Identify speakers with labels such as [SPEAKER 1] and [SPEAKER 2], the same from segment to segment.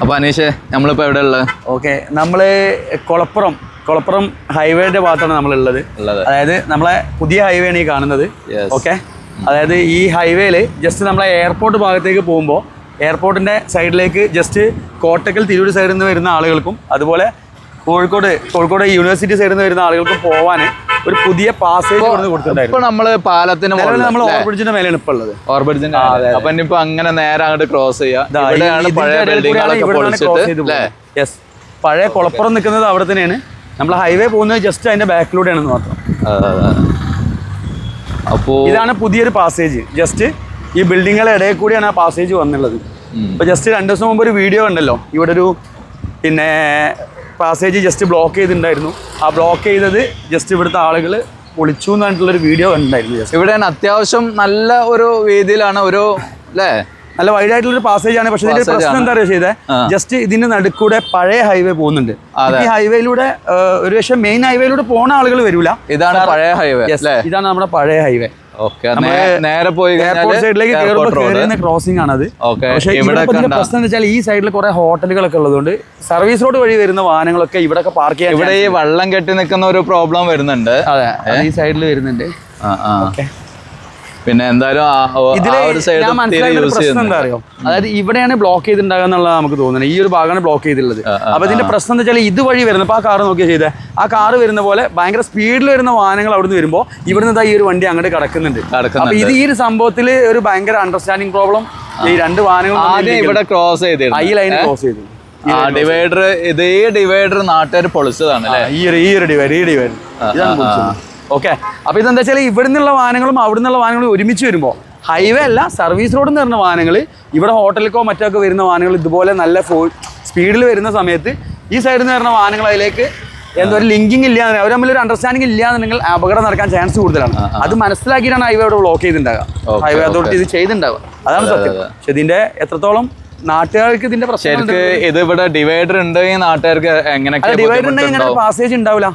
[SPEAKER 1] അപ്പോൾ അനീഷേ നമ്മളിപ്പോൾ എവിടെ ഉള്ളത്?
[SPEAKER 2] ഓക്കെ, നമ്മൾ കൊളപ്പുറം ഹൈവേയുടെ ഭാഗത്താണ് നമ്മളുള്ളത്. അതായത് നമ്മളെ പുതിയ ഹൈവേ ആണ് ഈ കാണുന്നത്. ഓക്കെ, അതായത് ഈ ഹൈവേയിൽ ജസ്റ്റ് നമ്മളെ എയർപോർട്ട് ഭാഗത്തേക്ക് പോകുമ്പോൾ എയർപോർട്ടിൻ്റെ സൈഡിലേക്ക് ജസ്റ്റ് കോട്ടക്കൽ തിരൂർ സൈഡിൽ നിന്ന് വരുന്ന ആളുകൾക്കും അതുപോലെ കോഴിക്കോട് യൂണിവേഴ്സിറ്റി സൈഡിൽ നിന്ന് വരുന്ന ആളുകൾക്കും പോകാൻ ഒരു പുതിയ പാസേജ് കൊടുത്തിട്ടുണ്ടായിരുന്നു.
[SPEAKER 1] നമ്മൾ പാലത്തിന്
[SPEAKER 2] നമ്മൾ ഓവർബ്രിഡ്ജിന്റെ മേലെയാണ് ഇപ്പോൾ ഉള്ളത്.
[SPEAKER 1] ഓവർബ്രിഡ്ജിന്റെ അപ്പൊ ഇനിയിപ്പോ അങ്ങനെ നേരെ അങ്ങോട്ട് ക്രോസ് ചെയ്യാം.
[SPEAKER 2] പഴയ കുളപ്പുറം നിൽക്കുന്നത് അവിടെ തന്നെയാണ്. നമ്മൾ ഹൈവേ പോകുന്നത് ജസ്റ്റ് അതിന്റെ ബാക്കിലൂടെയാണെന്ന് മാത്രം.
[SPEAKER 1] അപ്പോൾ
[SPEAKER 2] ഇതാണ് പുതിയൊരു പാസേജ്. ജസ്റ്റ് ഈ ബിൽഡിങ്ങുകളുടെ ഇടയിൽ കൂടിയാണ് ആ പാസേജ് വന്നുള്ളത്. ഇപ്പൊ ജസ്റ്റ് 2 ദിവസം മുമ്പ് ഒരു വീഡിയോ ഉണ്ടല്ലോ, ഇവിടെ ഒരു പാസേജ് ജസ്റ്റ് ബ്ലോക്ക് ചെയ്തിട്ടുണ്ടായിരുന്നു. ആ ബ്ലോക്ക് ചെയ്തത് ജസ്റ്റ് ഇവിടുത്തെ ആളുകൾ പൊളിച്ചു എന്ന് പറഞ്ഞിട്ടുള്ളൊരു വീഡിയോ ഉണ്ടായിരുന്നു.
[SPEAKER 1] ഇവിടെ അത്യാവശ്യം നല്ല ഒരു രീതിയിലാണ് ഒരു
[SPEAKER 2] നല്ല വൈഡ് ആയിട്ടുള്ളൊരു പാസേജ് ആണ്. പക്ഷെ ഇതിന്റെ പ്രശ്നം എന്താ പറയുക ചെയ്തേ, ജസ്റ്റ് ഇതിന്റെ നടുക്കൂടെ പഴയ ഹൈവേ പോകുന്നുണ്ട്. ഈ ഹൈവേയിലൂടെ ഒരു പക്ഷേ മെയിൻ ഹൈവേയിലൂടെ പോണ ആളുകൾ വരില്ല.
[SPEAKER 1] ഇതാണ് പഴയ ഹൈവേ.
[SPEAKER 2] ഇതാണ് നമ്മുടെ പഴയ ഹൈവേ.
[SPEAKER 1] നേരെ പോയി
[SPEAKER 2] എയർപോർട്ട് സൈഡിലേക്ക് കയറുന്ന ക്രോസിംഗ് ആണത്. പക്ഷേ ഇവിടെ പ്രശ്നം എന്ന് വെച്ചാൽ ഈ സൈഡിൽ കുറെ ഹോട്ടലുകളൊക്കെ ഉള്ളതുകൊണ്ട് സർവീസ് റോഡ് വഴി വരുന്ന വാഹനങ്ങളൊക്കെ ഇവിടെ പാർക്ക് ചെയ്യാൻ
[SPEAKER 1] ഇവിടെ ഈ വെള്ളം കെട്ടി നിൽക്കുന്ന ഒരു പ്രോബ്ലം വരുന്നുണ്ട്.
[SPEAKER 2] അതെ, ഈ സൈഡിൽ വരുന്നുണ്ട്.
[SPEAKER 1] പിന്നെ എന്തായാലും
[SPEAKER 2] പ്രശ്നം എന്താ അറിയോ, അതായത് ഇവിടെയാണ് ബ്ലോക്ക് ചെയ്തിട്ടുണ്ടാകുക എന്നുള്ളത് നമുക്ക് തോന്നുന്നത്. ഈ ഒരു ഭാഗമാണ് ബ്ലോക്ക് ചെയ്തിട്ടുള്ളത്. അപ്പൊ ഇതിന്റെ പ്രശ്നം എന്താ വെച്ചാൽ ഇതുവഴി വരുന്നത്, അപ്പൊ ആ കാറ് നോക്കിയാൽ ചെയ്തേ, ആ കാറ് വരുന്ന പോലെ ഭയങ്കര സ്പീഡിൽ വരുന്ന വാഹനങ്ങൾ അവിടുന്ന് വരുമ്പോൾ ഇവിടുന്ന് ഈ ഒരു വണ്ടി അങ്ങോട്ട് കിടക്കുന്നുണ്ട്. അപ്പൊ ഇത് ഈ ഒരു സംഭവത്തിൽ ഒരു ഭയങ്കര അണ്ടർസ്റ്റാൻഡിങ് പ്രോബ്ലം ഈ രണ്ട് വാഹനങ്ങൾ
[SPEAKER 1] ഇവിടെ ക്രോസ് ചെയ്ത്
[SPEAKER 2] ഈ ലൈൻ ക്രോസ് ചെയ്തു.
[SPEAKER 1] ഡിവൈഡർ ഇതേ ഡിവൈഡർ നാട്ടുകാർ പൊളിച്ചതാണ്.
[SPEAKER 2] ഈ ഒരു ഡിവൈഡർ ഇതാണ് പൊളിച്ചത്. ഓക്കെ, അപ്പൊ ഇതെന്താ വെച്ചാൽ ഇവിടെ നിന്നുള്ള വാഹനങ്ങളും അവിടെ നിന്നുള്ള വാഹനങ്ങളും ഒരുമിച്ച് വരുമ്പോൾ ഹൈവേ അല്ല സർവീസ് റോഡിൽ നിന്ന് വരുന്ന വാഹനങ്ങൾ ഇവിടെ ഹോട്ടലിലേക്കോ മറ്റൊക്കെ വരുന്ന വാഹനങ്ങൾ ഇതുപോലെ നല്ല സ്പീഡിൽ വരുന്ന സമയത്ത് ഈ സൈഡിൽ നിന്ന് വരുന്ന വാഹനങ്ങൾ അതിലേക്ക് എന്തോ ഒരു ലിങ്കിങ് ഇല്ല, അവർ തമ്മിലൊരു അണ്ടർസ്റ്റാൻഡിങ് ഇല്ലാന്നുണ്ടെങ്കിൽ അപകടം നടക്കാൻ ചാൻസ് കൂടുതലാണ്. അത് മനസ്സിലാക്കിയിട്ടാണ് ഹൈവേ അവിടെ ബ്ലോക്ക് ചെയ്തിട്ടുണ്ടാവുക, ഹൈവേ അതോറിറ്റി ഇത് ചെയ്തിട്ടുണ്ടാവുക. അതാണ് സത്യം. പക്ഷെ ഇതിന്റെ എത്രത്തോളം നാട്ടുകാർക്ക് ഇതിന്റെ പ്രശ്നം,
[SPEAKER 1] ഇത് ഇവിടെ ഡിവൈഡർ ഉണ്ടെങ്കിൽ നാട്ടുകാർക്ക് എങ്ങനെ
[SPEAKER 2] ഡിവൈഡർ ഉണ്ടെങ്കിൽ പാസേജ് ഉണ്ടാവില്ല.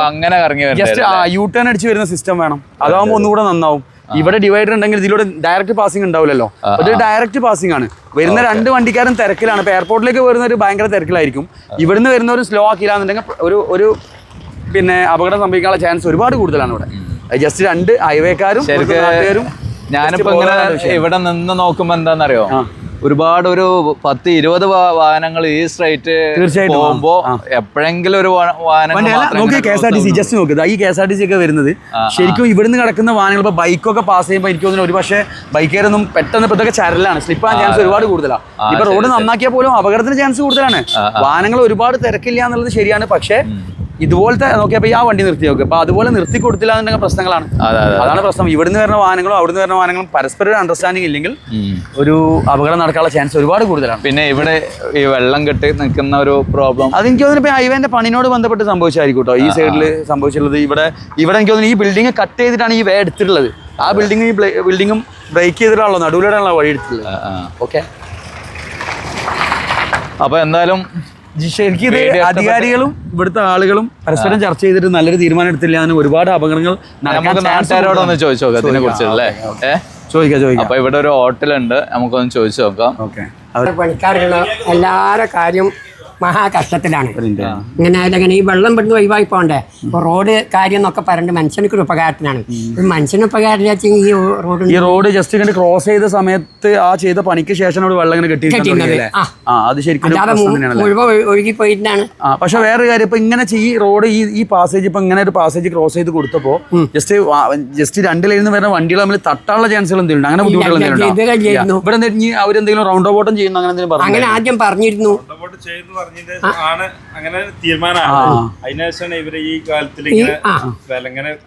[SPEAKER 1] അങ്ങനെ
[SPEAKER 2] ജസ്റ്റ് യു ടേൺ അടിച്ച് വരുന്ന സിസ്റ്റം വേണം. അതാവുമ്പോൾ ഒന്നുകൂടെ നന്നാവും. ഇവിടെ ഡിവൈഡർ ഉണ്ടെങ്കിൽ ഇതിലൂടെ ഡയറക്റ്റ് പാസിംഗ് ഉണ്ടാവില്ലല്ലോ. ഇത് ഡയറക്റ്റ് പാസിംഗ് ആണ്. വരുന്ന 2 വണ്ടിക്കാരും തിരക്കിലാണ്. ഇപ്പൊ എയർപോർട്ടിലേക്ക് വരുന്നവർ ഭയങ്കര തിരക്കിലായിരിക്കും. ഇവിടുന്ന് വരുന്നവർ സ്ലോ ആക്കിയില്ലാന്നുണ്ടെങ്കിൽ ഒരു അപകടം സംഭവിക്കാനുള്ള ചാൻസ് ഒരുപാട് കൂടുതലാണ് ഇവിടെ. ജസ്റ്റ് 2 ഹൈവേക്കാരും നാട്ടുകാരും.
[SPEAKER 1] ഞാനിപ്പോ ഇങ്ങനെ ഇവിടെ നിന്ന് നോക്കുമ്പോ എന്താണെന്നറിയോ, ഒരുപാട് ഒരു 10-20 വാഹനങ്ങൾ ഈ സ്ട്രൈറ്റ് പോകുമ്പോ എപ്പോഴെങ്കിലും ഒരു വാഹനം
[SPEAKER 2] KSRTC ജസ്റ്റ് നോക്കുക. ഈ KSRTC ഒക്കെ വരുന്നത് ശരിക്കും ഇവിടുന്ന് കിടക്കുന്ന വാഹനങ്ങൾ ഇപ്പൊ ബൈക്കൊക്കെ പാസ് ചെയ്യുമ്പോൾ എനിക്ക് തോന്നുന്നു ഒരു പക്ഷേ ബൈക്കേരൊന്നും പെട്ടെന്ന് ഇതൊക്കെ ചരലാണ്, സ്ലിപ്പാൻ ചാൻസ് ഒരുപാട് കൂടുതലാണ്. ഇപ്പൊ റോഡ് നന്നാക്കിയാൽ പോലും അപകടത്തിന് ചാൻസ് കൂടുതലാണ്. വാഹനങ്ങൾ ഒരുപാട് തിരക്കില്ല എന്നുള്ളത് ശരിയാണ്. പക്ഷേ ഇതുപോലത്തെ നോക്കിയപ്പോ ആ വണ്ടി നിർത്തി നോക്കുക. അപ്പൊ അതുപോലെ നിർത്തി കൊടുത്തില്ല എന്നുണ്ടെങ്കിൽ പ്രശ്നങ്ങളാണ്. അതാണ് പ്രശ്നം. ഇവിടുന്ന് വരുന്ന വാഹനങ്ങളും അവിടുന്ന് വരുന്ന വാഹനങ്ങളും പരസ്പരം അണ്ടർസ്റ്റാൻഡിങ് ഇല്ലെങ്കിൽ ഒരു അപകടം നടക്കാനുള്ള ചാൻസ് ഒരുപാട് കൂടുതലാണ്.
[SPEAKER 1] പിന്നെ ഇവിടെ ഈ വെള്ളം കെട്ടി നിൽക്കുന്ന ഒരു പ്രോബ്ലം
[SPEAKER 2] അതെനിക്ക് തോന്നുന്നു ഇപ്പൊ ഹൈവേന്റെ പണിനോട് ബന്ധപ്പെട്ട് സംഭവിച്ചായിരിക്കും കേട്ടോ. ഈ സൈഡിൽ സംഭവിച്ചുള്ളത് ഇവിടെ എനിക്ക് തോന്നുന്നു ഈ ബിൽഡിംഗ് കട്ട് ചെയ്തിട്ടാണ് ഈ വേ എടുത്തിട്ടുള്ളത്. ആ ബിൽഡിങ്ങും ബ്രേക്ക് ചെയ്തിട്ടാണല്ലോ നടുവിലൂടെയാണല്ലോ വഴി എടുത്തിട്ടുള്ളത്. ഓക്കെ,
[SPEAKER 1] അപ്പൊ എന്തായാലും
[SPEAKER 2] ശരിക്കും ഇത് അധികാരികളും ഇവിടുത്തെ ആളുകളും പരസ്പരം ചർച്ച ചെയ്തിട്ട് നല്ലൊരു തീരുമാനം എടുത്തില്ല. അതിന് ഒരുപാട് അപകടങ്ങൾ
[SPEAKER 1] നാട്ടുകാരോടൊന്ന് ചോദിച്ചു നോക്കാം ഇതിനെ കുറിച്ചല്ലേ.
[SPEAKER 2] ചോദിക്കാം.
[SPEAKER 1] അപ്പൊ ഇവിടെ ഒരു ഹോട്ടലുണ്ട്, നമുക്കൊന്ന് ചോദിച്ചു നോക്കാം.
[SPEAKER 2] ഓക്കെ,
[SPEAKER 3] പണിക്കാരുള്ള എല്ലാവരുടെ കാര്യം മഹാകഷ്ടത്തിലാണ്. ഇങ്ങനെ ആയാലും ഈ വെള്ളം പെടുന്ന ഒഴിവായി പോകണ്ടേ. ഇപ്പോൾ റോഡ് കാര്യം എന്നൊക്കെ പറഞ്ഞിട്ട് മനുഷ്യനൊക്കെ ഒരു ഉപകാരത്തിനാണ്. മനുഷ്യന് ഉപകാരം
[SPEAKER 2] ഈ റോഡ് ജസ്റ്റ് ഇങ്ങനെ ക്രോസ് ചെയ്ത സമയത്ത് ആ ചെയ്ത പണിക്ക് ശേഷം വെള്ളം ഇങ്ങനെ കെട്ടിയിട്ടുള്ളത് അത് ശരിക്കും
[SPEAKER 3] മുഴുവൻ ഒഴുകി പോയിട്ടാണ്.
[SPEAKER 2] പക്ഷെ വേറെ കാര്യം ഇപ്പൊ ഇങ്ങനെ ഈ റോഡ് ഈ പാസേജ് ഇപ്പൊ ഇങ്ങനെ ഒരു പാസേജ് ക്രോസ് ചെയ്ത് കൊടുത്തപ്പോ ജസ്റ്റ് 2 ലൈനിൽ നിന്ന് വരുന്ന വണ്ടികൾ തമ്മിൽ തട്ടാനുള്ള ചാൻസുകൾ എന്തെങ്കിലും അങ്ങനെ ബുദ്ധിമുട്ടുകൾ ഇവിടെ അവരെന്തെങ്കിലും റൗണ്ട് ബോട്ടം ചെയ്യുന്നു അങ്ങനെ എന്തെങ്കിലും പറഞ്ഞു?
[SPEAKER 3] അങ്ങനെ ആദ്യം പറഞ്ഞിരുന്നു.
[SPEAKER 4] അങ്ങനെ തീരുമാനമാണ്. അതിനുശേഷമാണ് ഇവര് ഈ കാലത്തിൽ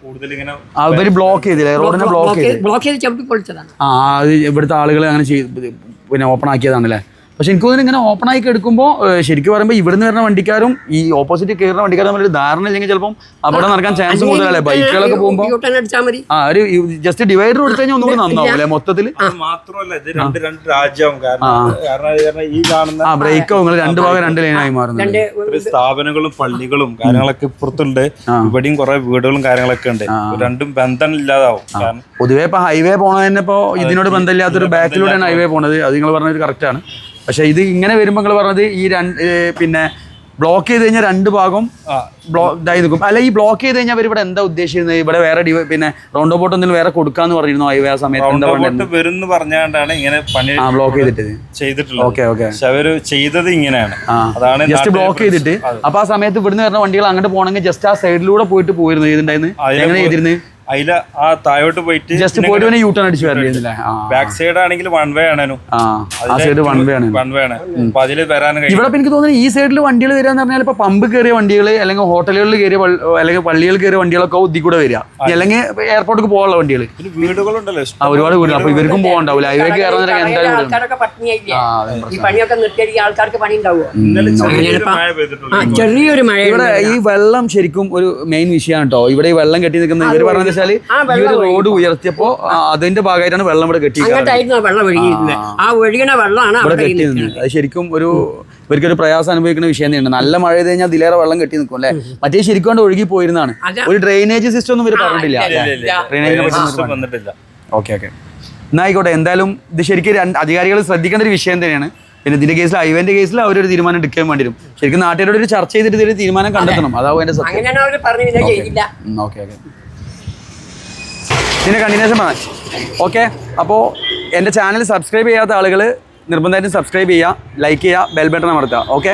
[SPEAKER 4] കൂടുതൽ ഇങ്ങനെ
[SPEAKER 2] ബ്ലോക്ക് ചെയ്തില്ലേ, റോഡിനെ
[SPEAKER 3] ബ്ലോക്ക് ചെയ്ത് ചവിട്ടി പൊളിച്ചതാണ്.
[SPEAKER 2] ഇവിടുത്തെ ആളുകൾ അങ്ങനെ ഓപ്പൺ ആക്കിയതാണല്ലേ. പക്ഷെ എനിക്ക് തോന്നുന്നു ഇങ്ങനെ ഓപ്പൺ ആയി എടുക്കുമ്പോൾ ശരിക്കും പറയുമ്പോൾ ഇവിടുന്ന് വരുന്ന വണ്ടിക്കാരും ഈ ഓപ്പോസിറ്റ് കയറുന്ന വണ്ടിക്കാരും തമ്മിൽ ധാരണ ഇല്ലെങ്കിൽ ചിലപ്പോൾ അവിടെ നടക്കാൻ ചാൻസ് കൂടുതലല്ലേ. ബൈക്കുകളൊക്കെ പോകുമ്പോൾ ഒരു ജസ്റ്റ് ഡിവൈഡർ കൊടുത്തു കഴിഞ്ഞാൽ ഒന്നുകൂടി നന്നാവും മൊത്തത്തിൽ.
[SPEAKER 4] മാത്രമല്ല ഇത് രണ്ട് രാജ്യവും കാരണം ഈ കാണുന്ന
[SPEAKER 2] ബ്രേക്കോ നിങ്ങൾ 2 ഭാഗം 2 ലൈനായി മാറുന്നത്.
[SPEAKER 4] സ്ഥാപനങ്ങളും പള്ളികളും കാര്യങ്ങളൊക്കെ ഇപ്പുറത്തുണ്ട്. ഇവിടെയും കുറെ വീടുകളും കാര്യങ്ങളൊക്കെ ഉണ്ട്. രണ്ടും ബന്ധം ഇല്ലാതാവും.
[SPEAKER 2] പൊതുവേ ഇപ്പൊ ഹൈവേ പോണത് തന്നെ ഇപ്പോ ഇതിനോട് ബന്ധമില്ലാത്തൊരു ബാക്കിലൂടെയാണ് ഹൈവേ പോണത്. അത് നിങ്ങൾ പറഞ്ഞത് കറക്റ്റ് ആണ്. പക്ഷേ ഇത് ഇങ്ങനെ വരുമ്പോൾ നിങ്ങൾ പറഞ്ഞത് ഈ പിന്നെ ബ്ലോക്ക് ചെയ്ത് കഴിഞ്ഞാൽ രണ്ട് ഭാഗം ഇതായി നിൽക്കും. അല്ല, ഈ ബ്ലോക്ക് ചെയ്ത് കഴിഞ്ഞാൽ ഇവിടെ എന്താ ഉദ്ദേശിക്കുന്നത്? ഇവിടെ വേറെ പിന്നെ റൗണ്ട് ബോട്ട് എന്തെങ്കിലും വേറെ കൊടുക്കാന്ന് പറഞ്ഞിരുന്നു ഹൈവേ ആ സമയത്ത്
[SPEAKER 4] വരും പറഞ്ഞാണ്ടാണ് ഇങ്ങനെ പണി
[SPEAKER 2] ബ്ലോക്ക്
[SPEAKER 4] ചെയ്തിട്ടുള്ളത്.
[SPEAKER 2] Okay okay.
[SPEAKER 4] പക്ഷെ അവര് ചെയ്തത് ഇങ്ങനെയാണ്, അതാണ്
[SPEAKER 2] ജസ്റ്റ് ബ്ലോക്ക് ചെയ്തിട്ട്. അപ്പൊ ആ സമയത്ത് ഇവിടുന്ന് വരുന്ന വണ്ടികൾ അങ്ങോട്ട് പോകണമെങ്കിൽ ജസ്റ്റ് ആ സൈഡിലൂടെ പോയിട്ട് പോയിരുന്നു. ഇതുണ്ടായിരുന്നു എങ്ങനെ ചെയ്തിരുന്നത്?
[SPEAKER 4] അതിൽ ആ താഴോട്ട് പോയിട്ട്
[SPEAKER 2] ജസ്റ്റ് പോയിട്ട് യൂ ടേൺ അടിച്ച് വരില്ലേ?
[SPEAKER 4] ബാക്ക് സൈഡ് ആണെങ്കിൽ വൺ വേ ആണ്, വൺ വേ ആണ്. അപ്പൊ അതിൽ വരാൻ
[SPEAKER 2] ഇവിടെ എനിക്ക് തോന്നുന്നു ഈ സൈഡിൽ വണ്ടികൾ വരിക എന്ന് പറഞ്ഞാൽ ഇപ്പൊ പമ്പ് കയറിയ വണ്ടികൾ അല്ലെങ്കിൽ ഹോട്ടലുകളിൽ കയറിയ അല്ലെങ്കിൽ പള്ളികളിൽ കയറിയ വണ്ടികളൊക്കെ ഉദ്ദി കൂടെ വരിക, അല്ലെങ്കിൽ എയർപോർട്ടിലേക്ക് പോകാനുള്ള വണ്ടികൾ.
[SPEAKER 4] വീടുകളുണ്ടല്ലോ
[SPEAKER 2] ഒരുപാട് വീടുകൾ. അപ്പൊ ഇവർക്കും പോകണ്ടാവില്ല, ഹൈവേ കയറുന്ന എന്തായാലും
[SPEAKER 3] ചെറിയൊരു മഴ.
[SPEAKER 2] ഇവിടെ ഈ വെള്ളം ശരിക്കും ഒരു മെയിൻ വിഷയമാണ് കേട്ടോ. ഇവിടെ ഈ വെള്ളം കെട്ടി നിൽക്കുന്നത് ഇവർ പറഞ്ഞ ഈ ഒരു റോഡ് ഉയർത്തിയപ്പോ അതിന്റെ ഭാഗമായിട്ടാണ് വെള്ളം ഇവിടെ കെട്ടി അത് ശരിക്കും ഇവർക്കൊരു പ്രയാസം അനുഭവിക്കുന്ന വിഷയം തന്നെയാണ്. നല്ല മഴ ചെയ്ത് കഴിഞ്ഞാൽ അതിലേറെ വെള്ളം കെട്ടി നിൽക്കും അല്ലേ? മറ്റേ ശരിക്കും ഒഴുകി പോയിരുന്നാണ്. ഒരു ഡ്രെയിനേജ് സിസ്റ്റം ഒന്നും ഇവർ പറഞ്ഞിട്ടില്ല. ഓക്കെ ഓക്കെ, എന്നാ ആയിക്കോട്ടെ. എന്തായാലും ഇത് ശരിക്കും അധികാരികൾ ശ്രദ്ധിക്കേണ്ട ഒരു വിഷയം തന്നെയാണ്. പിന്നെ ഇതിന്റെ കേസിൽ ഹൈവേന്റെ കേസിൽ അവരൊരു തീരുമാനം എടുക്കാൻ വേണ്ടി വരും. ശരിക്കും നാട്ടുകാരോട് ഒരു ചർച്ച ചെയ്തിട്ട് ഇതിന്റെ തീരുമാനം കണ്ടെത്തണം. അതാവും എന്റെ സത്യം. ഓക്കെ ഓക്കെ, ഇതിൻ്റെ കണ്ടിന്യൂഷൻ വേണം. ഓക്കെ, അപ്പോൾ എൻ്റെ ചാനൽ സബ്സ്ക്രൈബ് ചെയ്യാത്ത ആളുകൾ നിർബന്ധമായിട്ടും സബ്സ്ക്രൈബ് ചെയ്യുക, ലൈക്ക് ചെയ്യുക, ബെൽ ബട്ടൺ അമർത്തുക. ഓക്കെ.